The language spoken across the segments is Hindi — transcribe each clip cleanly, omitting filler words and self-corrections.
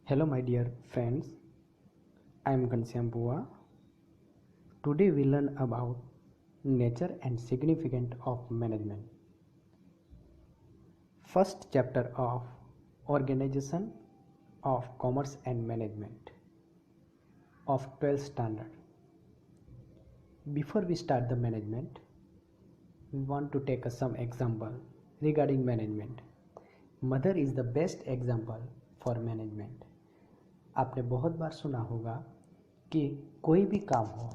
Hello, my dear friends. I am Ghanshyam Bua. Today we learn about nature and significance of management. First chapter of Organization of Commerce and Management of 12th standard. Before we start the management, we want to take some example regarding management. Mother is the best example for management. आपने बहुत बार सुना होगा कि कोई भी काम हो,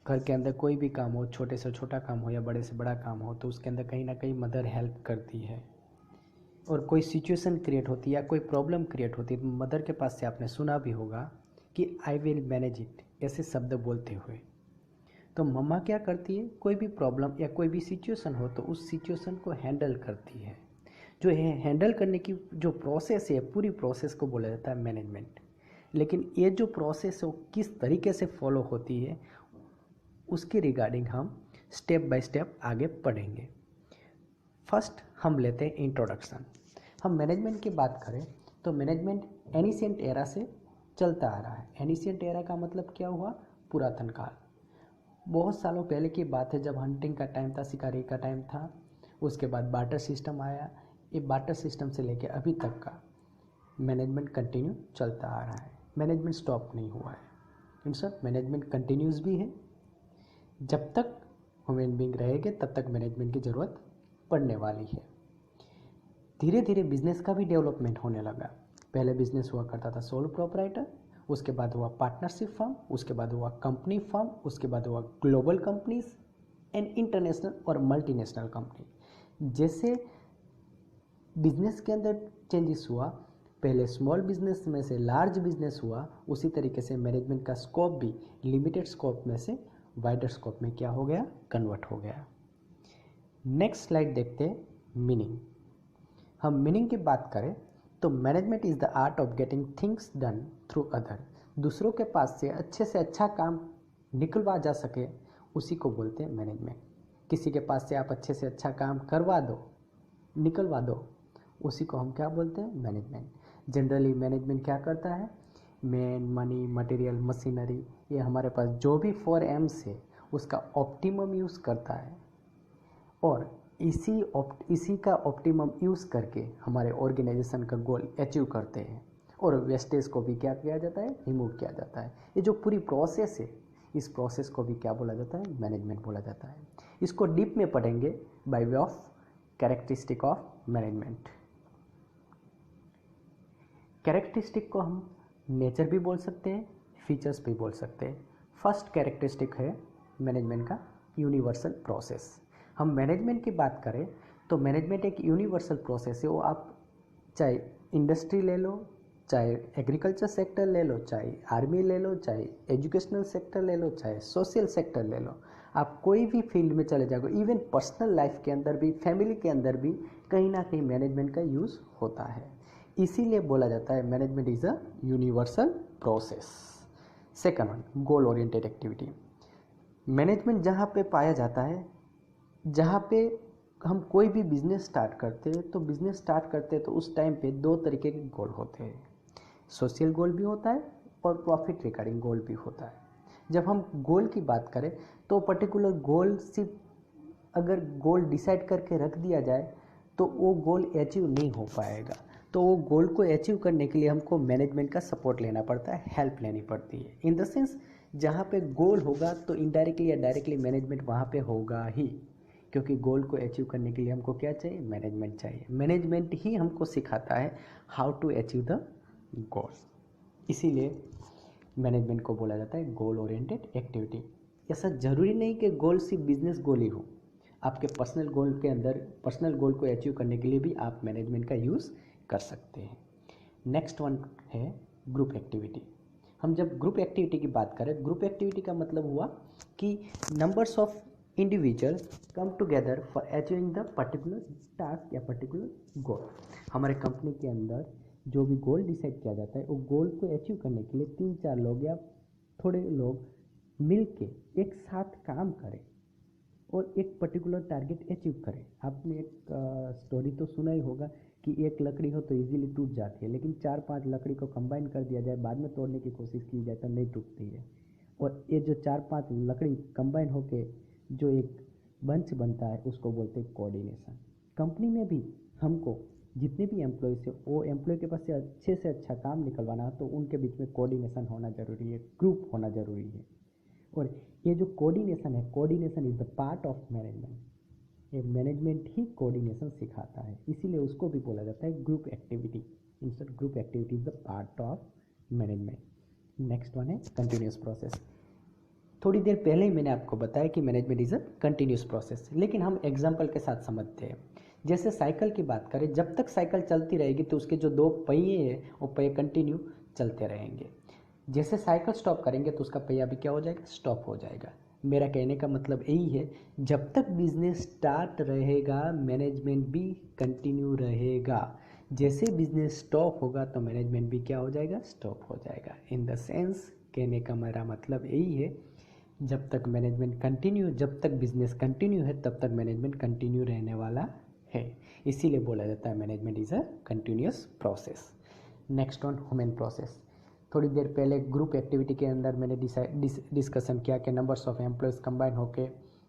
घर के अंदर कोई भी काम हो, छोटे से छोटा काम हो या बड़े से बड़ा काम हो, तो उसके अंदर कहीं ना कहीं मदर हेल्प करती है। और कोई सिचुएशन क्रिएट होती है या कोई प्रॉब्लम क्रिएट होती है तो मदर के पास से आपने सुना भी होगा कि आई विल मैनेज इट, ऐसे शब्द बोलते हुए। तो मम्मा क्या करती है, कोई भी प्रॉब्लम या कोई भी सिचुएशन हो तो उस सिचुएशन को हैंडल करती है। जो है हैंडल करने की जो प्रोसेस है, पूरी प्रोसेस को बोला जाता है मैनेजमेंट। लेकिन ये जो प्रोसेस है वो किस तरीके से फॉलो होती है उसके रिगार्डिंग हम स्टेप बाय स्टेप आगे पढ़ेंगे। फर्स्ट हम लेते हैं इंट्रोडक्शन। हम मैनेजमेंट की बात करें तो मैनेजमेंट एनिशिएंट एरा से चलता आ रहा है। एनिशिएंट एरा का मतलब क्या हुआ, पुरातन काल। बहुत सालों पहले की बात है, जब हंटिंग का टाइम था, शिकारी का टाइम था। उसके बाद बार्टर सिस्टम आया। ये बार्टर सिस्टम से लेके अभी तक का मैनेजमेंट कंटिन्यू चलता आ रहा है। मैनेजमेंट स्टॉप नहीं हुआ है, इन शॉर्ट मैनेजमेंट कंटिन्यूस भी है। जब तक ह्यूमन बीइंग रहेंगे तब तक मैनेजमेंट की ज़रूरत पड़ने वाली है। धीरे धीरे बिजनेस का भी डेवलपमेंट होने लगा। पहले बिजनेस हुआ करता था सोल प्रोपराइटर, उसके बाद हुआ पार्टनरशिप फर्म, उसके बाद हुआ कंपनी फर्म, उसके बाद हुआ ग्लोबल कंपनीज एंड इंटरनेशनल और मल्टीनेशनल कंपनी। जैसे बिजनेस के अंदर चेंजेस हुआ, पहले स्मॉल बिजनेस में से लार्ज बिजनेस हुआ, उसी तरीके से मैनेजमेंट का स्कोप भी लिमिटेड स्कोप में से वाइडर स्कोप में क्या हो गया, कन्वर्ट हो गया। नेक्स्ट स्लाइड देखते हैं, मीनिंग। हम मीनिंग की बात करें तो management is the art of getting things done through other. दूसरों के पास से अच्छा काम निकलवा जा सके, उसी को बोलते हैं मैनेजमेंट। किसी के पास से आप अच्छे से अच्छा काम करवा दो, निकलवा दो, उसी को हम क्या बोलते हैं, मैनेजमेंट। जनरली मैनेजमेंट क्या करता है, मैन, मनी, मटेरियल, मशीनरी, ये हमारे पास जो भी 4 M's है उसका ऑप्टिमम यूज़ करता है। और इसी का ऑप्टिमम यूज़ करके हमारे ऑर्गेनाइजेशन का गोल अचीव करते हैं। और वेस्टेज को भी क्या किया जाता है, रिमूव किया जाता है। ये जो पूरी प्रोसेस है, इस प्रोसेस को भी क्या बोला जाता है, मैनेजमेंट बोला जाता है। इसको डीप में पढ़ेंगे bye way of characteristic of management. Characteristic को हम नेचर भी बोल सकते हैं, फीचर्स भी बोल सकते हैं। फर्स्ट कैरेक्टरिस्टिक है मैनेजमेंट का यूनिवर्सल प्रोसेस। हम मैनेजमेंट की बात करें तो मैनेजमेंट एक यूनिवर्सल प्रोसेस है। वो आप चाहे इंडस्ट्री ले लो, चाहे एग्रीकल्चर सेक्टर ले लो, चाहे आर्मी ले लो, चाहे एजुकेशनल सेक्टर ले लो, चाहे सोशल सेक्टर ले लो, आप कोई भी फील्ड में चले जाओगे, इवन पर्सनल लाइफ के अंदर भी, फैमिली के अंदर भी कहीं ना कहीं मैनेजमेंट का यूज़ होता है। इसीलिए बोला जाता है management is a universal process. Second one, goal oriented activity. Management जहाँ पे पाया जाता है, जहाँ पे हम कोई भी बिजनेस स्टार्ट करते हैं, तो बिजनेस स्टार्ट करते हैं तो उस टाइम पे 2 तरीके के गोल होते हैं। सोशल गोल भी होता है और प्रॉफिट रिगार्डिंग गोल भी होता है। जब हम गोल की बात करें तो पर्टिकुलर गोल सिर्फ अगर गोल डिसाइड करके रख दिया जाए तो वो गोल अचीव नहीं हो पाएगा। तो वो गोल को अचीव करने के लिए हमको मैनेजमेंट का सपोर्ट लेना पड़ता है, हेल्प लेनी पड़ती है। इन द सेंस जहाँ पे गोल होगा तो इनडायरेक्टली या डायरेक्टली मैनेजमेंट वहाँ पे होगा ही, क्योंकि गोल को अचीव करने के लिए हमको क्या चाहिए, मैनेजमेंट चाहिए। मैनेजमेंट ही हमको सिखाता है how to achieve the goal. इसीलिए मैनेजमेंट को बोला जाता है गोल ओरिएंटेड एक्टिविटी। ऐसा ज़रूरी नहीं कि गोल सिर्फ बिजनेस गोल ही हो। आपके पर्सनल गोल के अंदर, पर्सनल गोल को अचीव करने के लिए भी आप मैनेजमेंट का यूज़ कर सकते हैं। नेक्स्ट वन है ग्रुप एक्टिविटी। हम जब ग्रुप एक्टिविटी की बात करें, ग्रुप एक्टिविटी का मतलब हुआ कि numbers of individual come together for achieving the particular task या पर्टिकुलर गोल। हमारे कंपनी के अंदर जो भी गोल डिसाइड किया जाता है, वो गोल को अचीव करने के लिए 3-4 लोग या थोड़े लोग मिल के एक साथ काम करें और एक पर्टिकुलर टारगेट अचीव करें। आपने एक स्टोरी तो सुना ही होगा कि एक लकड़ी हो तो इजीली टूट जाती है, लेकिन 4-5 लकड़ी को कंबाइन कर दिया जाए, बाद में तोड़ने की कोशिश की जाए तो नहीं टूटती है। और ये जो 4-5 लकड़ी कंबाइन होके जो एक बंच बनता है उसको बोलते हैं कोऑर्डिनेशन। कंपनी में भी हमको जितने भी एम्प्लॉयज़ है वो एम्प्लॉय के पास से अच्छा काम निकलवाना हो तो उनके बीच में कोऑर्डिनेशन होना ज़रूरी है, ग्रुप होना ज़रूरी है। और ये जो कोऑर्डिनेशन है, coordination is the part of management. ये मैनेजमेंट ही कोऑर्डिनेशन सिखाता है, इसीलिए उसको भी बोला जाता है group activity. Instead group activity is the part of management. Next one है कंटिन्यूस प्रोसेस। थोड़ी देर पहले ही मैंने आपको बताया कि management is a continuous process, लेकिन हम एग्जाम्पल के साथ समझते हैं। जैसे साइकिल की बात करें, जब तक साइकिल चलती रहेगी तो उसके जो 2 पहिए हैं वो पहिए कंटिन्यू चलते रहेंगे। जैसे साइकिल स्टॉप करेंगे तो उसका पहिया भी क्या हो जाएगा, स्टॉप हो जाएगा। मेरा कहने का मतलब यही है, जब तक बिजनेस स्टार्ट रहेगा मैनेजमेंट भी कंटिन्यू रहेगा। जैसे बिजनेस स्टॉप होगा तो मैनेजमेंट भी क्या हो जाएगा, स्टॉप हो जाएगा। इन द सेंस कहने का मेरा मतलब यही है, जब तक मैनेजमेंट कंटिन्यू, जब तक बिजनेस कंटिन्यू है तब तक मैनेजमेंट कंटिन्यू रहने वाला है। इसीलिए बोला जाता है management is a continuous process. Next one human process. थोड़ी देर पहले ग्रुप एक्टिविटी के अंदर मैंने डिस्कशन किया कि नंबर्स ऑफ एम्प्लॉयज़ कंबाइन होके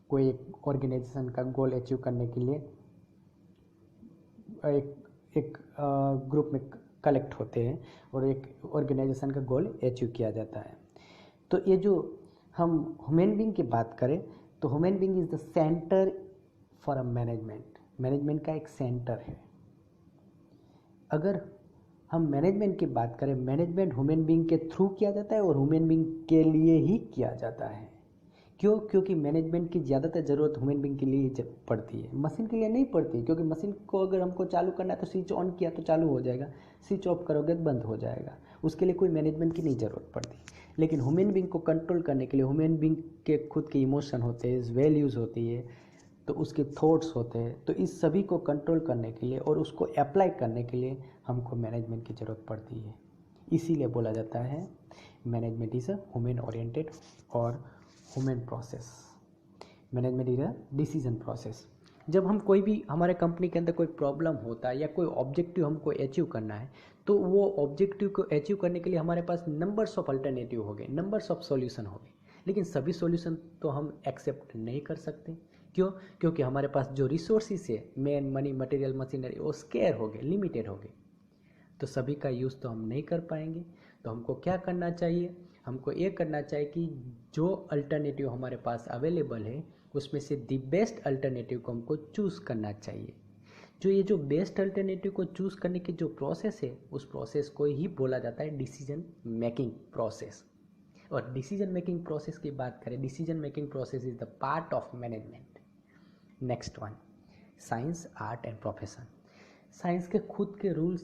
कोई एक ऑर्गेनाइजेशन का गोल अचीव करने के लिए एक ग्रुप में कलेक्ट होते हैं और एक ऑर्गेनाइजेशन का गोल अचीव किया जाता है। तो ये जो हम ह्यूमन बीइंग की बात करें तो human being is the centre for a management. Management का एक सेंटर है। अगर हम मैनेजमेंट की बात करें, मैनेजमेंट ह्यूमन बीइंग के थ्रू किया जाता है और ह्यूमन बीइंग के लिए ही किया जाता है। क्यों? क्योंकि मैनेजमेंट की ज़्यादातर ज़रूरत ह्यूमन बीइंग के लिए पड़ती है, मशीन के लिए नहीं पड़ती। क्योंकि मशीन को अगर हमको चालू करना है तो स्विच ऑन किया तो चालू हो जाएगा, स्विच ऑफ करोगे तो बंद हो जाएगा, उसके लिए कोई मैनेजमेंट की नहीं ज़रूरत पड़ती। लेकिन ह्यूमन बीइंग को कंट्रोल करने के लिए ह्यूमन बीइंग के खुद के इमोशन होते हैं, वैल्यूज़ होती है, तो उसके थॉट्स होते हैं, तो इस सभी को कंट्रोल करने के लिए और उसको अप्लाई करने के लिए हमको मैनेजमेंट की ज़रूरत पड़ती है। इसीलिए बोला जाता है management is a human oriented और human process. Management is a decision process. जब हम कोई भी हमारे कंपनी के अंदर कोई प्रॉब्लम होता है या कोई ऑब्जेक्टिव हमको अचीव करना है, तो वो ऑब्जेक्टिव को अचीव करने के लिए हमारे पास नंबर्स ऑफ अल्टरनेटिव हो गए, नंबर्स ऑफ सॉल्यूशन हो गए। लेकिन सभी सॉल्यूशन तो हम एक्सेप्ट नहीं कर सकते। क्यों? क्योंकि हमारे पास जो रिसोर्सेज है, मैन, मनी, मटेरियल, मशीनरी, वो स्केयर हो गए, लिमिटेड हो गए, तो सभी का यूज़ तो हम नहीं कर पाएंगे। तो हमको क्या करना चाहिए? हमको ये करना चाहिए कि जो अल्टरनेटिव हमारे पास अवेलेबल है उसमें से दी बेस्ट अल्टरनेटिव को हमको चूज़ करना चाहिए। जो बेस्ट अल्टरनेटिव को चूज़ करने की जो प्रोसेस है, उस प्रोसेस को ही बोला जाता है डिसीजन मेकिंग प्रोसेस। और डिसीजन मेकिंग प्रोसेस की बात करें, decision making process is the part of management. Next one, science, art and profession. Science के खुद के रूल्स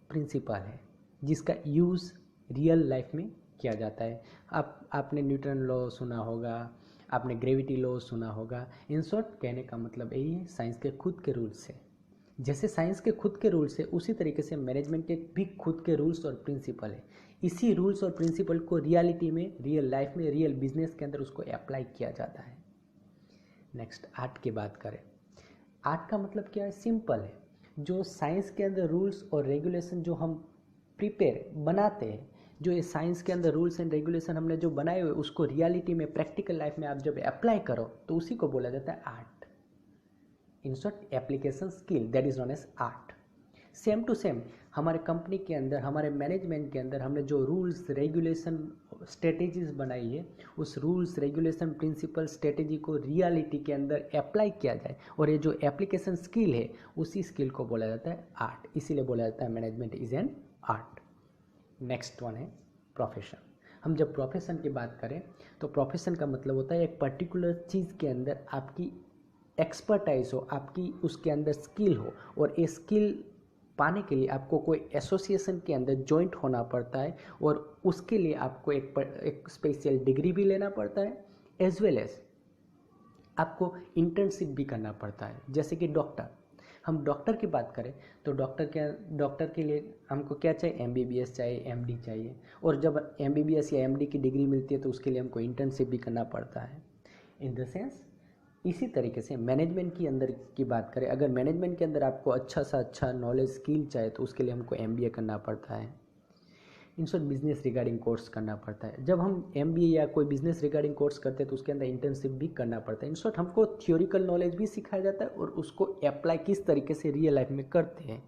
प्रिंसिपल है जिसका यूज़ रियल लाइफ में किया जाता है। आपने न्यूटन लॉ सुना होगा, आपने ग्रेविटी लॉ सुना होगा। इन शॉर्ट कहने का मतलब यही है, साइंस के खुद के रूल्स है। जैसे साइंस के खुद के रूल्स है, उसी तरीके से मैनेजमेंट के भी खुद के रूल्स और प्रिंसिपल है। इसी रूल्स और प्रिंसिपल को रियलिटी में, रियल लाइफ में, रियल बिजनेस के अंदर उसको अप्लाई किया जाता है। नेक्स्ट, आर्ट की बात करें। आर्ट का मतलब क्या है? सिंपल है। जो साइंस के अंदर रूल्स और रेगुलेशन जो हम प्रिपेयर बनाते हैं, जो ये साइंस के अंदर रूल्स एंड रेगुलेशन हमने जो बनाए हुए, उसको रियलिटी में, प्रैक्टिकल लाइफ में आप जब अप्लाई करो तो उसी को बोला जाता है art. In short, application skill, that is known as art. Same to same हमारे कंपनी के अंदर, हमारे मैनेजमेंट के अंदर हमने जो रूल्स, रेगुलेशन, स्ट्रेटेजीज बनाई है, उस रूल्स, रेगुलेशन, प्रिंसिपल, स्ट्रेटेजी को रियलिटी के अंदर अप्लाई किया जाए, और ये जो एप्लीकेशन स्किल है, उसी स्किल को बोला जाता है आर्ट। इसीलिए बोला जाता है management is an art. Next one है प्रोफेशन। हम जब प्रोफेशन की बात करें तो प्रोफेशन का मतलब होता है एक पर्टिकुलर चीज़ के अंदर आपकी एक्सपर्टाइज हो, आपकी उसके अंदर स्किल हो, और ये स्किल पाने के लिए आपको कोई एसोसिएशन के अंदर जॉइंट होना पड़ता है, और उसके लिए आपको एक स्पेशल डिग्री भी लेना पड़ता है, एज वेल एज आपको इंटर्नशिप भी करना पड़ता है। जैसे कि डॉक्टर, हम डॉक्टर की बात करें तो डॉक्टर के लिए हमको क्या चाहिए? एमबीबीएस चाहिए, एमडी चाहिए, और जब एमबीबीएस या एमडी की डिग्री मिलती है तो उसके लिए हमको इंटर्नशिप भी करना पड़ता है। इन द सेंस इसी तरीके से मैनेजमेंट की अंदर की बात करें, अगर मैनेजमेंट के अंदर आपको अच्छा सा अच्छा नॉलेज स्किल चाहिए तो उसके लिए हमको एमबीए करना पड़ता है, in short business regarding course करना पड़ता है। जब हम एमबीए या कोई बिजनेस रिगार्डिंग कोर्स करते हैं तो उसके अंदर इंटर्नशिप भी करना पड़ता है। इन शॉर्ट हमको थियोरिकल नॉलेज भी सिखाया जाता है और उसको अप्लाई किस तरीके से रियल लाइफ में करते हैं,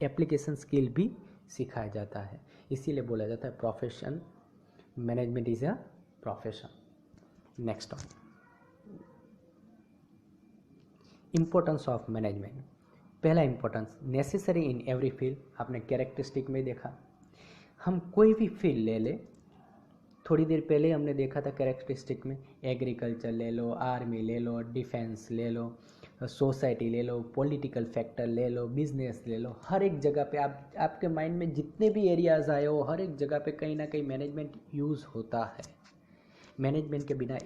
एप्लीकेशन स्किल भी सिखाया जाता है। इसीलिए बोला जाता है profession, management is a profession. Next on importance of management. पहला importance necessary in every field. आपने कैरेक्टरिस्टिक में देखा, हम कोई भी फील्ड ले ले, थोड़ी देर पहले हमने देखा था कैरेक्टरिस्टिक में, एग्रीकल्चर ले लो, आर्मी ले लो, डिफेंस ले लो, सोसाइटी ले लो, पॉलिटिकल फैक्टर ले लो, बिजनेस ले लो, हर एक जगह पे आपके माइंड में जितने भी एरियाज आए हो हर एक जगह पे कहीं ना कहीं मैनेजमेंट यूज़ होता है। मैनेजमेंट के बिना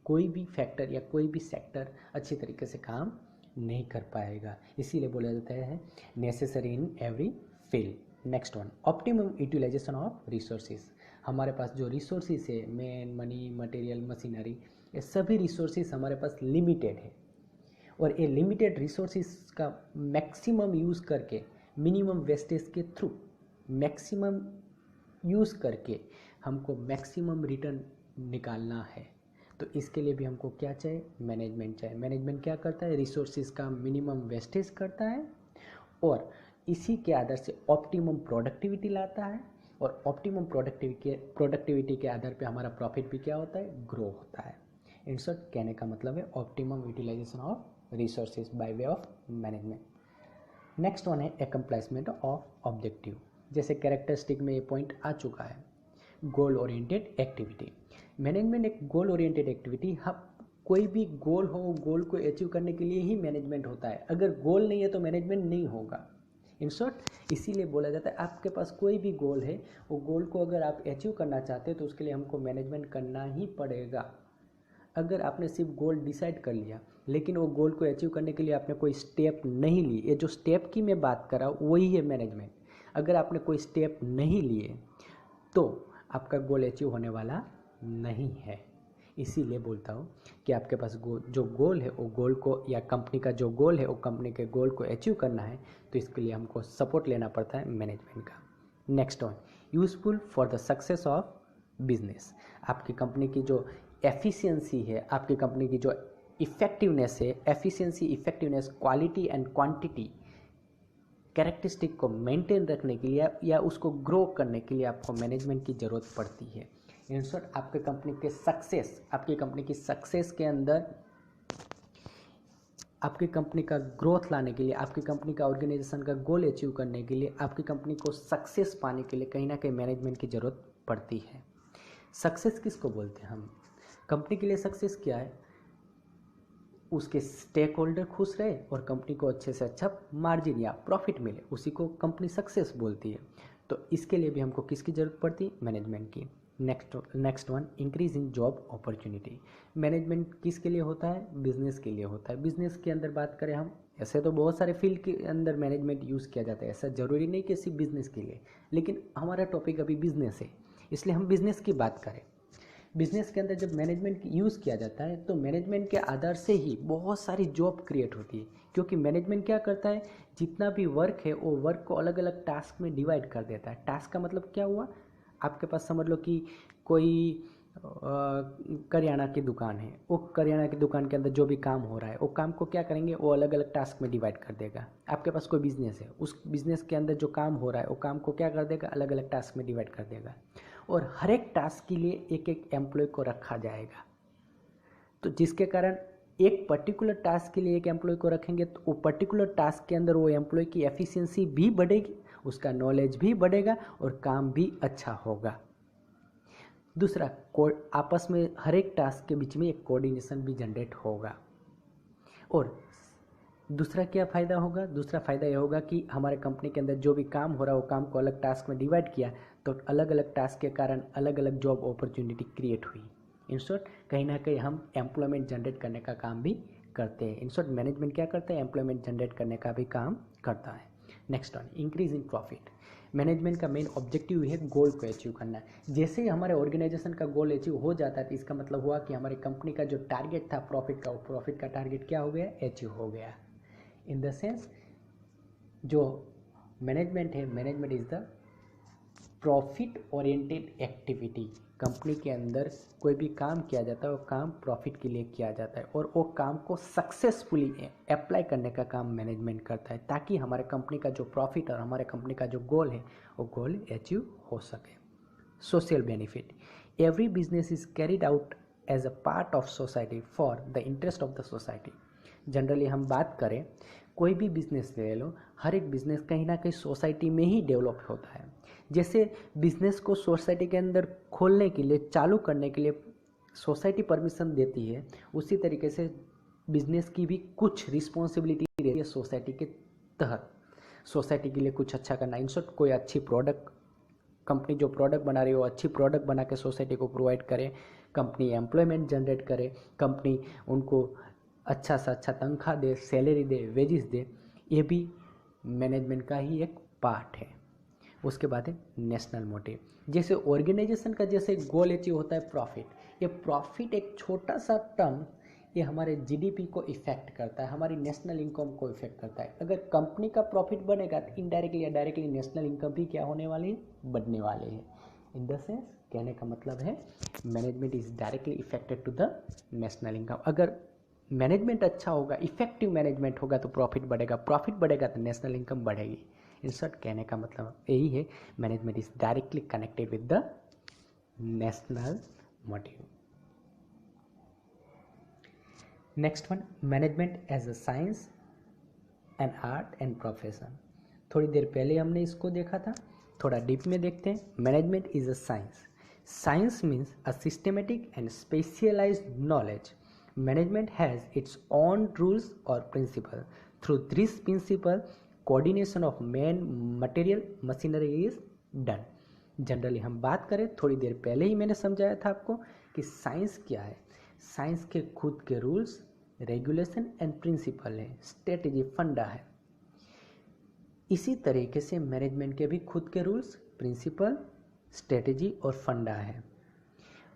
कोई भी फैक्टर या कोई भी सेक्टर अच्छी तरीके से काम नहीं कर पाएगा, इसीलिए बोला जाता है necessary in every field. Next one optimum utilisation of resources. हमारे पास जो रिसोर्सेज है, मैन, मनी, मटेरियल, मशीनरी, ये सभी रिसोर्सेज हमारे पास लिमिटेड है और ये लिमिटेड रिसोर्सेज का मैक्सिमम यूज़ करके, मिनिमम वेस्टेज के थ्रू मैक्सिमम यूज़ करके हमको मैक्सिमम रिटर्न निकालना है। तो इसके लिए भी हमको क्या चाहिए, मैनेजमेंट चाहिए। मैनेजमेंट क्या करता है, रिसोर्सेज का मिनिमम वेस्टेज करता है और इसी के आधार से ऑप्टिमम प्रोडक्टिविटी लाता है और ऑप्टिमम प्रोडक्टिविटी के आधार पे हमारा प्रॉफिट भी क्या होता है, ग्रो होता है। इन शॉर्ट कहने का मतलब है optimum utilisation of resources by way of management. Next one है एकम्प्लाइजमेंट ऑफ ऑब्जेक्टिव। जैसे कैरेक्टरिस्टिक में ये पॉइंट आ चुका है, गोल ओरिएंटेड एक्टिविटी। मैनेजमेंट एक गोल ओरिएंटेड एक्टिविटी, हम कोई भी गोल हो, गोल को अचीव करने के लिए ही मैनेजमेंट होता है। अगर गोल नहीं है तो मैनेजमेंट नहीं होगा। इन शॉर्ट इसीलिए बोला जाता है आपके पास कोई भी गोल है, वो गोल को अगर आप अचीव करना चाहते हो तो उसके लिए हमको मैनेजमेंट करना ही पड़ेगा। अगर आपने सिर्फ गोल डिसाइड कर लिया लेकिन वो गोल को अचीव करने के लिए आपने कोई स्टेप नहीं ली, ये जो स्टेप की मैं बात कर रहा हूँ वही है मैनेजमेंट। अगर आपने कोई स्टेप नहीं लिए तो आपका गोल अचीव होने वाला नहीं है। इसीलिए बोलता हूँ कि आपके पास जो गोल है वो गोल को, या कंपनी का जो गोल है वो कंपनी के गोल को अचीव करना है तो इसके लिए हमको सपोर्ट लेना पड़ता है मैनेजमेंट का। Next one useful for the success of business. आपकी कंपनी की जो एफिशिएंसी है, आपकी कंपनी की जो इफेक्टिवनेस है, efficiency, effectiveness, quality and quantity characteristic को मेंटेन रखने के लिए या उसको ग्रो करने के लिए आपको मैनेजमेंट की ज़रूरत पड़ती है। इन शॉर्ट आपके कंपनी के सक्सेस, आपकी कंपनी की सक्सेस के अंदर आपकी कंपनी का ग्रोथ लाने के लिए, आपकी कंपनी का ऑर्गेनाइजेशन का गोल अचीव करने के लिए, आपकी कंपनी को सक्सेस पाने के लिए कहीं ना कहीं मैनेजमेंट की ज़रूरत पड़ती है। सक्सेस किसको बोलते हैं हम, कंपनी के लिए सक्सेस क्या है, उसके स्टेक होल्डर खुश रहे और कंपनी को अच्छे से अच्छा मार्जिन या प्रॉफिट मिले, उसी को कंपनी सक्सेस बोलती है। तो इसके लिए भी हमको किसकी ज़रूरत पड़ती है, मैनेजमेंट की। Next one increase in job opportunity. Management किसके लिए होता है, बिजनेस के लिए होता है। बिजनेस के अंदर बात करें हम, ऐसे तो बहुत सारे फील्ड के अंदर मैनेजमेंट यूज़ किया जाता है, ऐसा ज़रूरी नहीं कि सिर्फ बिजनेस के लिए, लेकिन हमारा टॉपिक अभी बिजनेस है इसलिए हम बिजनेस की बात करें। बिजनेस के अंदर जब मैनेजमेंट यूज़ किया जाता है तो मैनेजमेंट के आधार से ही बहुत सारी जॉब क्रिएट होती है, क्योंकि मैनेजमेंट क्या करता है, जितना भी वर्क है वो वर्क को अलग अलग टास्क में डिवाइड कर देता है। टास्क का मतलब क्या हुआ, आपके पास समझ लो कि कोई करियाना की दुकान है, वो करियाना की दुकान के अंदर जो भी काम हो रहा है वो काम को क्या करेंगे, वो अलग अलग टास्क में डिवाइड कर देगा। आपके पास कोई बिजनेस है, उस बिजनेस के अंदर जो काम हो रहा है वो काम को क्या कर देगा, अलग अलग टास्क में डिवाइड कर देगा और हर एक टास्क के लिए एक एक एम्प्लॉय को रखा जाएगा। तो जिसके कारण एक पर्टिकुलर टास्क के लिए एक एम्प्लॉय को रखेंगे तो वो पर्टिकुलर टास्क के अंदर वो एम्प्लॉय की एफिशिएंसी भी बढ़ेगी, उसका नॉलेज भी बढ़ेगा और काम भी अच्छा होगा। दूसरा, आपस में हर एक टास्क के बीच में एक कोऑर्डिनेशन भी जनरेट होगा। और दूसरा क्या फ़ायदा होगा, दूसरा फ़ायदा यह होगा कि हमारे कंपनी के अंदर जो भी काम हो रहा है वो काम को अलग टास्क में डिवाइड किया तो अलग अलग टास्क के कारण अलग अलग जॉब अपॉर्चुनिटी क्रिएट हुई। इन शॉर्ट कहीं ना कहीं हम एम्प्लॉयमेंट जनरेट करने का काम भी करते हैं। इन शॉर्ट मैनेजमेंट क्या करता है, एम्प्लॉयमेंट जनरेट करने का भी काम करता है। Next one increase in profit. Management का मेन ऑब्जेक्टिव है गोल को अचीव करना। जैसे ही हमारे ऑर्गेनाइजेशन का गोल अचीव हो जाता है तो इसका मतलब हुआ कि हमारी कंपनी का जो टारगेट था प्रॉफिट का, वो प्रॉफिट का टारगेट क्या हो गया, अचीव हो गया। इन द सेंस जो मैनेजमेंट है, management is the profit oriented activity. Company के अंदर कोई भी काम किया जाता है वो काम प्रॉफिट के लिए किया जाता है और वो काम को सक्सेसफुली अप्लाई करने का काम मैनेजमेंट करता है ताकि हमारे कंपनी का जो प्रॉफिट और हमारे कंपनी का जो गोल है वो गोल अचीव हो सके। Social benefit, every business is carried out as a part of society for the interest of the society. Generally हम बात करें कोई भी बिजनेस ले लो, हर एक बिजनेस कहीं ना कहीं सोसाइटी में ही डेवलप होता है। जैसे बिजनेस को सोसाइटी के अंदर खोलने के लिए, चालू करने के लिए सोसाइटी परमिशन देती है, उसी तरीके से बिजनेस की भी कुछ रिस्पॉन्सिबिलिटी रहती है सोसाइटी के तहत। सोसाइटी के लिए कुछ अच्छा करना, इन शॉर्ट कोई अच्छी प्रोडक्ट, कंपनी जो प्रोडक्ट बना रही हो अच्छी प्रोडक्ट बना के सोसाइटी को प्रोवाइड करे, कंपनी एम्प्लॉयमेंट जनरेट करे, कंपनी उनको अच्छा सा अच्छा तनख्वाह दे, सैलरी दे, वेजेस दे, ये भी मैनेजमेंट का ही एक पार्ट है। उसके बाद है नेशनल मोटिव। जैसे ऑर्गेनाइजेशन का जैसे गोल अचीव होता है प्रॉफिट, ये प्रॉफिट एक छोटा सा टर्म, ये हमारे जीडीपी को इफेक्ट करता है, हमारी नेशनल इनकम को इफेक्ट करता है। अगर कंपनी का प्रॉफिट बढ़ेगा तो इनडायरेक्टली या डायरेक्टली नेशनल इनकम भी क्या होने वाली है, बढ़ने वाले हैं। इन द सेंस कहने का मतलब है management is directly affected to the national income. अगर मैनेजमेंट अच्छा होगा, इफेक्टिव मैनेजमेंट होगा तो प्रॉफिट बढ़ेगा, प्रॉफिट बढ़ेगा तो नेशनल इनकम बढ़ेगी। इन शॉर्ट कहने का मतलब यही है, management is directly connected with the national motive. Next one, management as a science and art and profession. थोड़ी देर पहले हमने इसको देखा था, थोड़ा डीप में देखते हैं। Management is a science. Science means a systematic and specialised knowledge. Management has its own rules or principle. Through this principle, coordination of man, material, machinery is done. Generally हम बात करें, थोड़ी देर पहले ही मैंने समझाया था आपको कि साइंस क्या है। साइंस के खुद के रूल्स, रेगुलेशन एंड प्रिंसिपल है, स्ट्रेटेजी, फंडा है। इसी तरीके से मैनेजमेंट के भी खुद के रूल्स, प्रिंसिपल, स्ट्रेटेजी और फंडा है।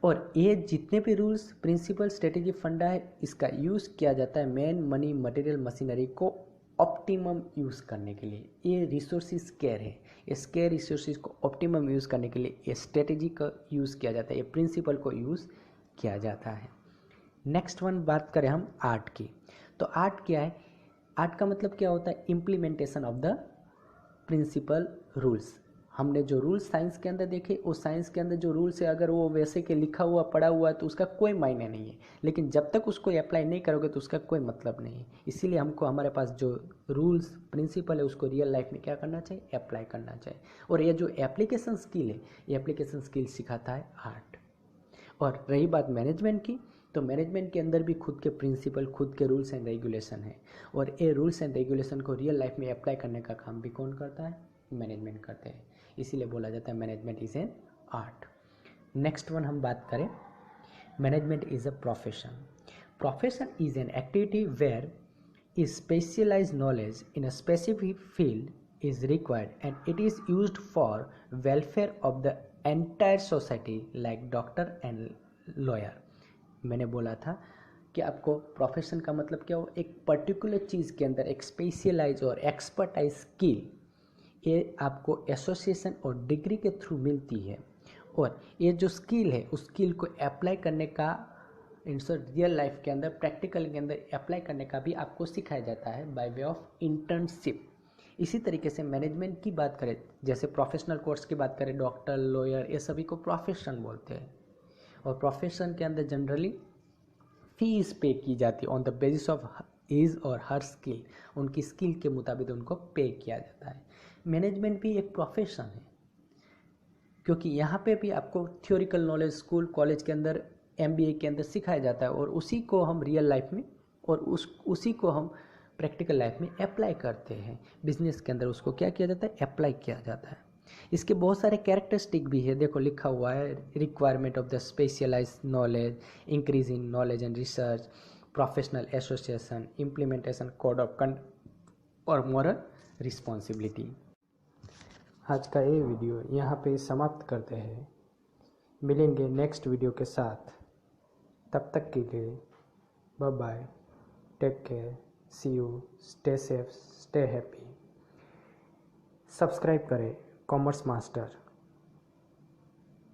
और ये जितने भी रूल्स, प्रिंसिपल, स्ट्रेटेजी, फंडा है, इसका यूज़ किया जाता है मैन, मनी, मटेरियल, मशीनरी को ऑप्टिमम यूज़ करने के लिए। ये रिसोर्सेज स्केयर है, ये स्केयर रिसोर्सेज को ऑप्टिमम यूज़ करने के लिए ये स्ट्रेटेजी का यूज़ किया जाता है, ये प्रिंसिपल को यूज़ किया जाता है। नेक्स्ट वन बात करें हम आर्ट की, तो आर्ट क्या है? आर्ट का मतलब क्या होता है? Implementation of the principle rules. हमने जो रूल्स साइंस के अंदर देखे, उस साइंस के अंदर जो रूल्स है अगर वो वैसे के लिखा हुआ पड़ा हुआ है तो उसका कोई मायने नहीं है, लेकिन जब तक उसको अप्लाई नहीं करोगे तो उसका कोई मतलब नहीं है। इसीलिए हमको हमारे पास जो रूल्स, प्रिंसिपल है उसको रियल लाइफ में क्या करना चाहिए? अप्लाई करना चाहिए। और ये जो एप्लीकेशन स्किल है, ये एप्लीकेशन स्किल सिखाता है आर्ट। और रही बात मैनेजमेंट की, तो मैनेजमेंट के अंदर भी खुद के प्रिंसिपल, खुद के रूल्स एंड रेगुलेशन है, और ये रूल्स एंड रेगुलेशन को रियल लाइफ में अप्लाई करने का काम भी कौन करता है? मैनेजमेंट करते हैं। इसीलिए बोला जाता है management is an art. Next one हम बात करें, management is a profession. Profession is an activity where is specialized knowledge in a specific field is required and it is used for welfare of the entire society like doctor and lawyer. मैंने बोला था कि आपको प्रोफेशन का मतलब क्या हो? एक पर्टिकुलर चीज़ के अंदर एक स्पेशलाइज और एक्सपर्टाइज स्किल, ये आपको एसोसिएशन और डिग्री के थ्रू मिलती है। और ये जो स्किल है उस स्किल को अप्लाई करने का, रियल लाइफ के अंदर, प्रैक्टिकल के अंदर अप्लाई करने का भी आपको सिखाया जाता है बाय वे ऑफ इंटर्नशिप। इसी तरीके से मैनेजमेंट की बात करें, जैसे प्रोफेशनल कोर्स की बात करें, डॉक्टर, लॉयर, ये सभी को प्रोफेशन बोलते हैं। और प्रोफेशन के अंदर जनरली फीस पे की जाती है on the basis of his और हर स्किल, उनकी स्किल के मुताबिक उनको पे किया जाता है। मैनेजमेंट भी एक प्रोफेशन है, क्योंकि यहाँ पे भी आपको थ्योरिकल नॉलेज स्कूल कॉलेज के अंदर, एमबीए के अंदर सिखाया जाता है, और उसी को हम रियल लाइफ में और उसी को हम प्रैक्टिकल लाइफ में अप्लाई करते हैं। बिजनेस के अंदर उसको क्या किया जाता है? अप्लाई किया जाता है। इसके बहुत सारे कैरेक्टरिस्टिक भी है, देखो लिखा हुआ है, requirement of the specialise knowledge, increase in knowledge and research, professional association, implementation, code of conduct और मॉरल रिस्पॉन्सिबिलिटी। आज का ये वीडियो यहाँ पे समाप्त करते हैं। मिलेंगे नेक्स्ट वीडियो के साथ। तब तक के लिए bye bye, take care, see you, stay safe, stay happy. Subscribe करें कॉमर्स मास्टर।